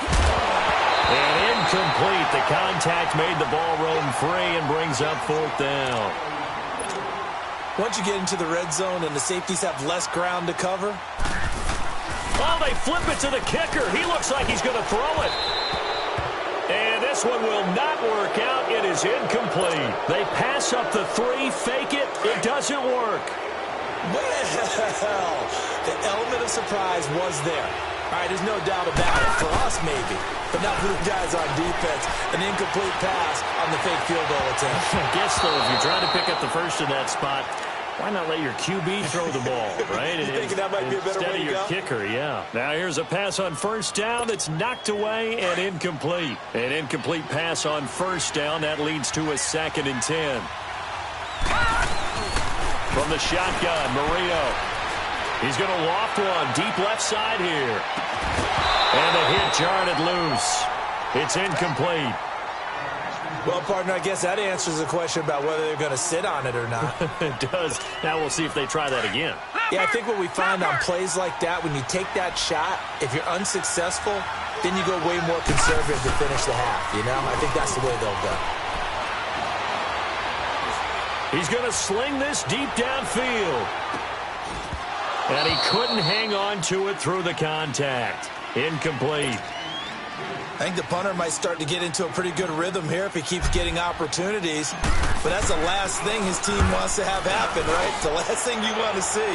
And incomplete. The contact made the ball roam free and brings up 4th down. Once you get into the red zone and the safeties have less ground to cover. Oh, they flip it to the kicker. He looks like he's going to throw it. And this one will not work out. It is incomplete. They pass up the 3, fake it. It doesn't work. Well, the element of surprise was there. All right, there's no doubt about it. For us, maybe. But not for the guys on defense. An incomplete pass on the fake field goal attempt. I guess, though, if you're trying to pick up the first in that spot, why not let your QB throw the ball, right? You thinking that might be a better way to go? Instead of your kicker, yeah. Now here's a pass on first down that's knocked away and incomplete. An incomplete pass on first down. That leads to a 2nd and 10. From the shotgun, Marino. He's going to loft one deep left side here. And the hit jarred it loose. It's incomplete. Well, partner, I guess that answers the question about whether they're going to sit on it or not. It does. Now we'll see if they try that again. Yeah, I think what we find on plays like that, when you take that shot, if you're unsuccessful, then you go way more conservative to finish the half, you know? I think that's the way they'll go. He's going to sling this deep downfield. And he couldn't hang on to it through the contact. Incomplete. I think the punter might start to get into a pretty good rhythm here if he keeps getting opportunities. But that's the last thing his team wants to have happen, right? The last thing you want to see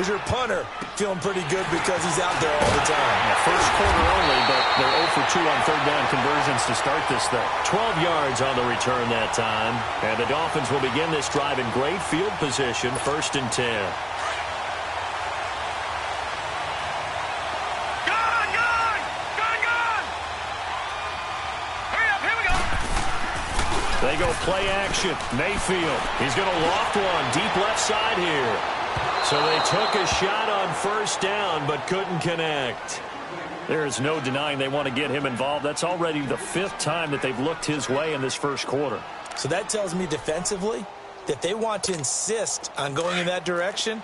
is your punter feeling pretty good because he's out there all the time. Yeah, first quarter only, but they're 0 for 2 on third down conversions to start this thing. 12 yards on the return that time. And the Dolphins will begin this drive in great field position, 1st and 10. They go play action. Mayfield. He's going to loft one deep left side here. So they took a shot on first down but couldn't connect. There's no denying they want to get him involved. That's already the 5th time that they've looked his way in this first quarter. So that tells me defensively that they want to insist on going in that direction.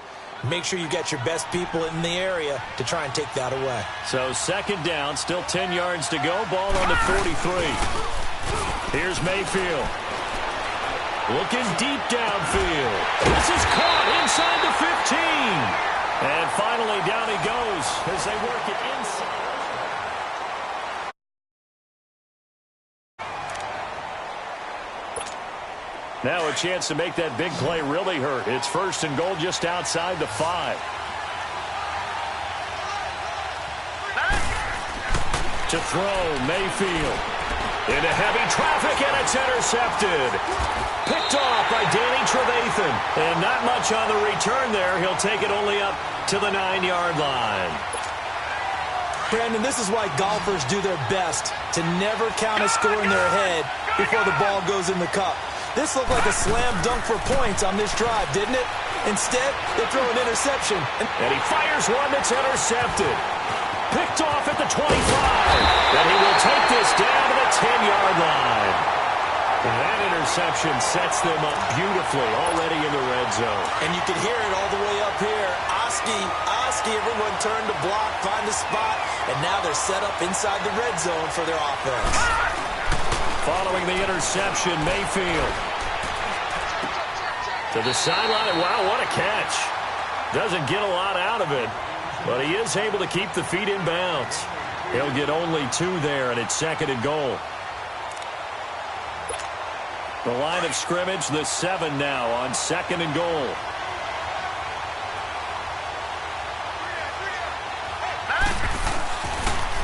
Make sure you get your best people in the area to try and take that away. So 2nd down, still 10 yards to go. Ball on the 43. Here's Mayfield. Looking deep downfield. This is caught inside the 15. And finally down he goes as they work it inside. Now a chance to make that big play really hurt. It's 1st and goal just outside the 5. To throw, Mayfield. Into heavy traffic, and it's intercepted. Picked off by Danny Trevathan. And not much on the return there. He'll take it only up to the 9-yard line. Brandon, this is why golfers do their best to never count a score in their head before the ball goes in the cup. This looked like a slam dunk for points on this drive, didn't it? Instead, they throw an interception. And he fires one that's intercepted. Picked off at the 25. And he will take this down to the 10-yard line. And that interception sets them up beautifully already in the red zone. And you can hear it all the way up here. Oski, everyone turned to block, find a spot, and now they're set up inside the red zone for their offense. Following the interception, Mayfield. To the sideline. Wow, what a catch. Doesn't get a lot out of it, but he is able to keep the feet in bounds. He'll get only 2 there, and it's 2nd and goal. The line of scrimmage, the 7 now on 2nd and goal.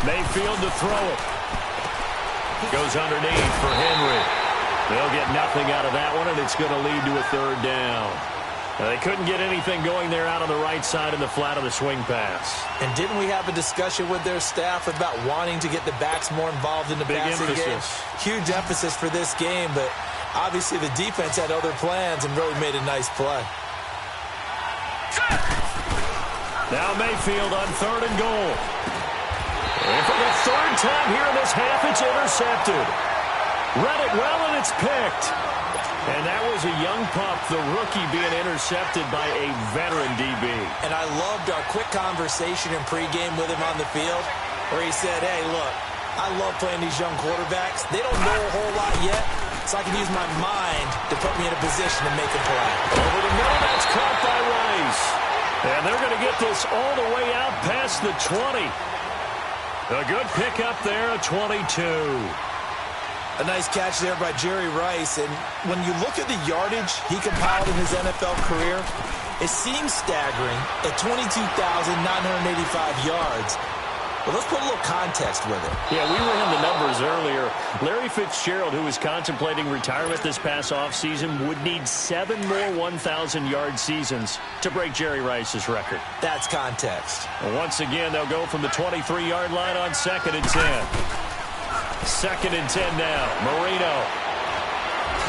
Mayfield to throw it. Goes underneath for Henry. They'll get nothing out of that one, and it's going to lead to a 3rd down. Now, they couldn't get anything going there out on the right side in the flat of the swing pass. And didn't we have a discussion with their staff about wanting to get the backs more involved in the passing game? Huge emphasis for this game, but obviously the defense had other plans and really made a nice play. Now Mayfield on 3rd and goal. And for the 3rd time here in this half, it's intercepted. Read it well, and it's picked. And that was a young pup, the rookie, being intercepted by a veteran DB. And I loved our quick conversation in pregame with him on the field, where he said, hey, look, I love playing these young quarterbacks. They don't know a whole lot yet, so I can use my mind to put me in a position to make a play. Over the middle, that's caught by Rice. And they're going to get this all the way out past the 20. A good pickup there, a 22. A nice catch there by Jerry Rice. And when you look at the yardage he compiled in his NFL career, it seems staggering at 22,985 yards. But let's put a little context with it. Yeah, we ran the numbers earlier. Larry Fitzgerald, who was contemplating retirement this past offseason, would need 7 more 1,000-yard seasons to break Jerry Rice's record. That's context. And once again, they'll go from the 23-yard line on 2nd and 10. 2nd and 10 now. Marino.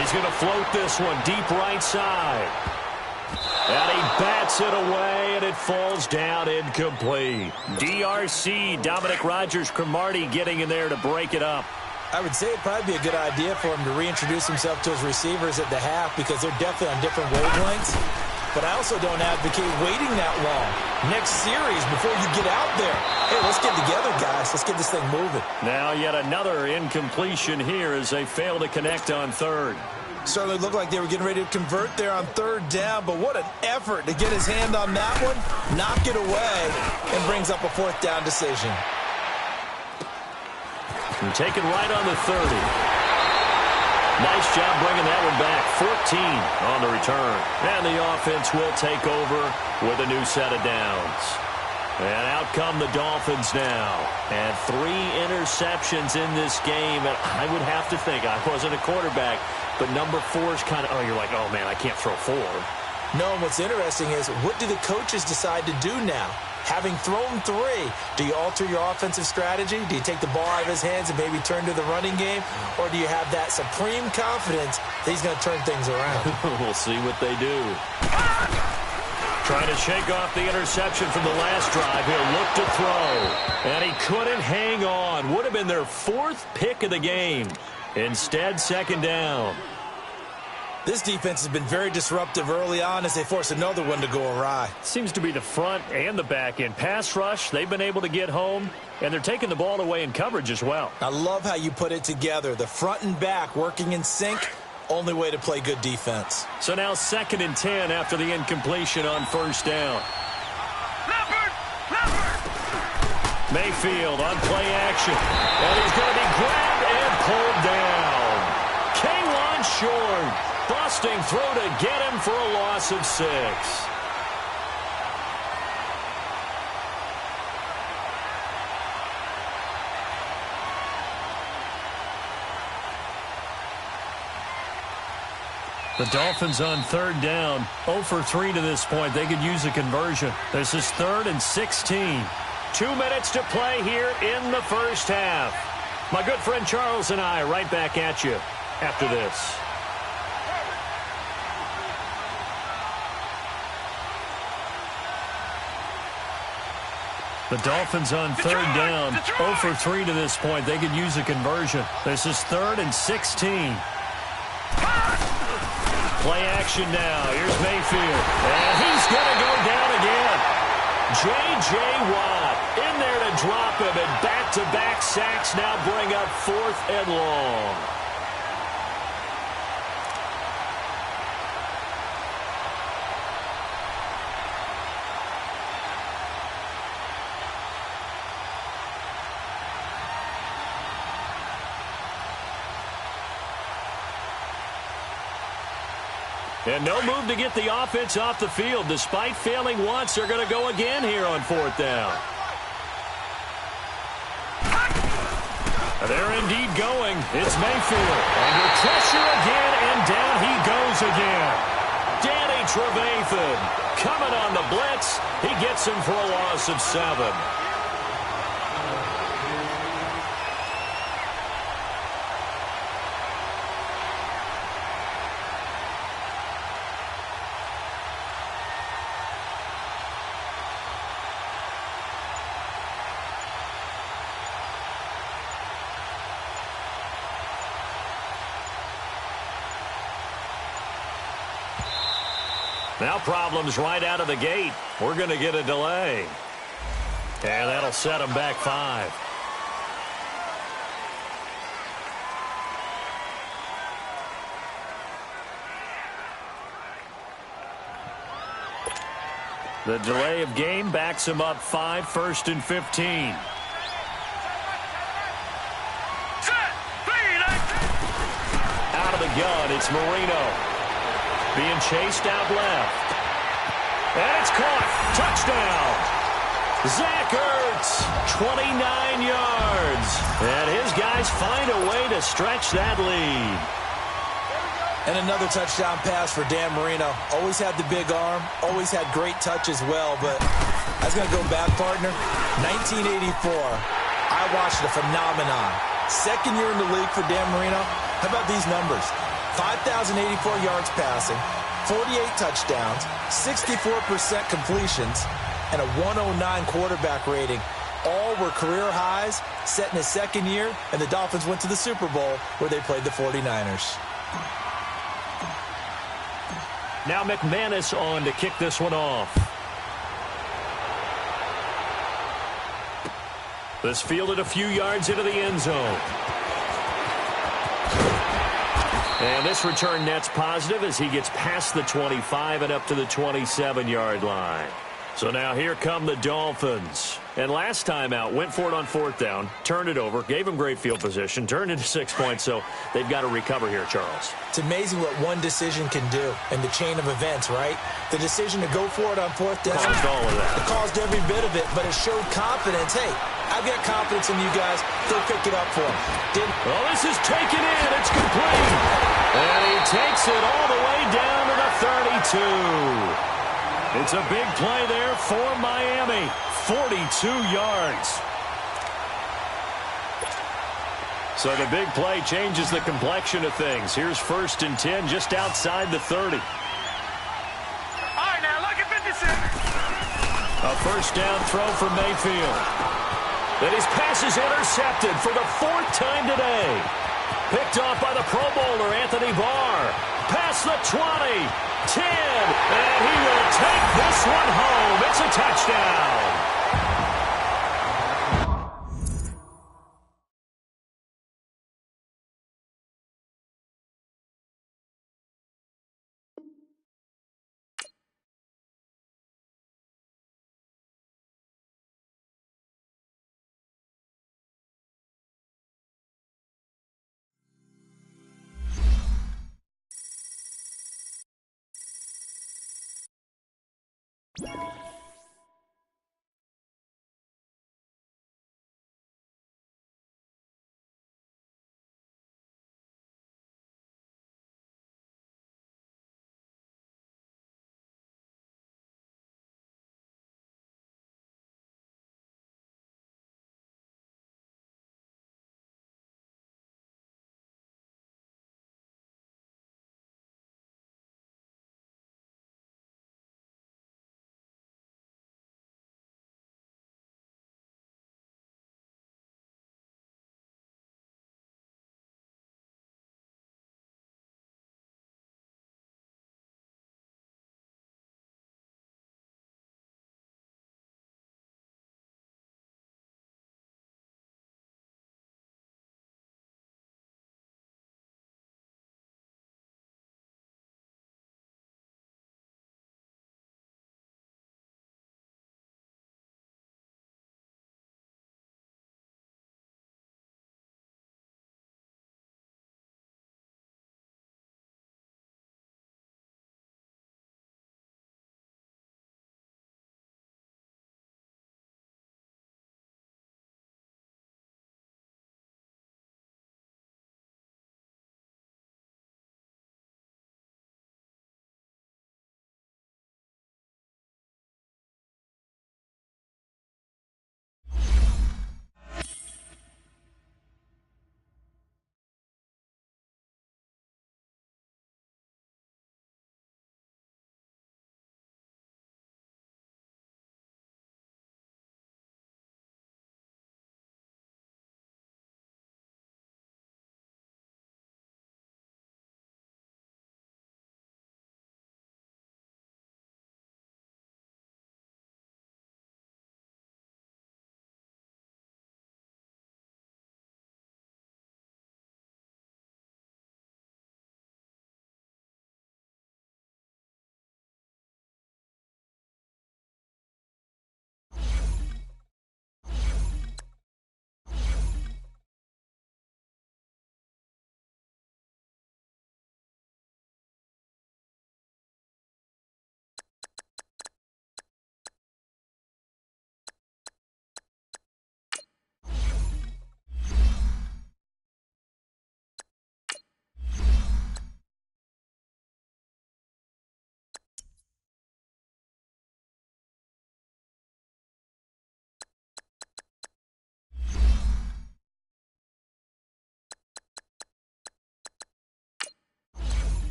He's going to float this one deep right side. And he bats it away, and it falls down incomplete. DRC, Dominic Rodgers-Cromartie getting in there to break it up. I would say it'd probably be a good idea for him to reintroduce himself to his receivers at the half because they're definitely on different wavelengths. But I also don't advocate waiting that long. Next series, before you get out there, hey, let's get together, guys. Let's get this thing moving. Now yet another incompletion here as they fail to connect on 3rd. Certainly looked like they were getting ready to convert there on 3rd down, but what an effort to get his hand on that one, knock it away, and brings up a 4th down decision. And taken right on the 30. Nice job bringing that one back. 14 on the return. And the offense will take over with a new set of downs. And out come the Dolphins now. And 3 interceptions in this game. And I would have to think, I wasn't a quarterback, but number 4 is kind of, you're like, oh, man, I can't throw 4. No, and what's interesting is, what do the coaches decide to do now? Having thrown 3, do you alter your offensive strategy? Do you take the ball out of his hands and maybe turn to the running game? Or do you have that supreme confidence that he's going to turn things around? We'll see what they do. Trying to shake off the interception from the last drive. He'll look to throw. And he couldn't hang on. Would have been their 4th pick of the game. Instead, 2nd down. This defense has been very disruptive early on as they force another one to go awry. Seems to be the front and the back end. Pass rush, they've been able to get home, and they're taking the ball away in coverage as well. I love how you put it together. The front and back working in sync. Only way to play good defense. So now 2nd and 10 after the incompletion on first down. Mayfield on play action. And he's going to be grabbed and pulled down. K1 short. Busting through to get him for a loss of 6. The Dolphins on 3rd down. 0 for 3 to this point. They could use a conversion. This is 3rd and 16. 2 minutes to play here in the first half. My good friend Charles and I right back at you after this. The Dolphins on 3rd down. 0 for 3 to this point. They could use a conversion. This is 3rd and 16. Play action now. Here's Mayfield. And he's going to go down again. J.J. Watt in there to drop him. And back-to-back sacks now bring up 4th and long. And no move to get the offense off the field. Despite failing once, they're going to go again here on 4th down. They're indeed going. It's Mayfield. Under pressure again, and down he goes again. Danny Trevathan coming on the blitz. He gets him for a loss of 7. Now problems right out of the gate. We're going to get a delay. And that'll set them back 5. The delay of game backs him up 5, 1st and 15. Out of the gun, it's Marino. Being chased out left. And it's caught. Touchdown. Zach Ertz, 29 yards. And his guys find a way to stretch that lead. And another touchdown pass for Dan Marino. Always had the big arm. Always had great touch as well. But I was going to go back, partner. 1984. I watched a phenomenon. 2nd year in the league for Dan Marino. How about these numbers? 5,084 yards passing, 48 touchdowns, 64% completions, and a 109 quarterback rating. All were career highs set in his 2nd year, and the Dolphins went to the Super Bowl where they played the 49ers. Now McManus on to kick this one off. This fielded a few yards into the end zone. And this return net's positive as he gets past the 25 and up to the 27-yard line. So now here come the Dolphins. And last time out, went for it on 4th down, turned it over, gave him great field position, turned into 6 points, so they've got to recover here, Charles. It's amazing what one decision can do in the chain of events, right? The decision to go for it on 4th down. Caused all of that. It caused every bit of it, but it showed confidence. Hey, I've got confidence in you guys. Go pick it up for him. Well, this is taken in. It's complete. And he takes it all the way down to the 32. It's a big play there for Miami. 42 yards. So the big play changes the complexion of things. Here's 1st and 10 just outside the 30. All right, now look at 56. A 1st down throw for Mayfield. And his pass is intercepted for the 4th time today. Picked off by the Pro Bowler, Anthony Barr. Past the 20, 10, and he will take this one home. It's a touchdown. go.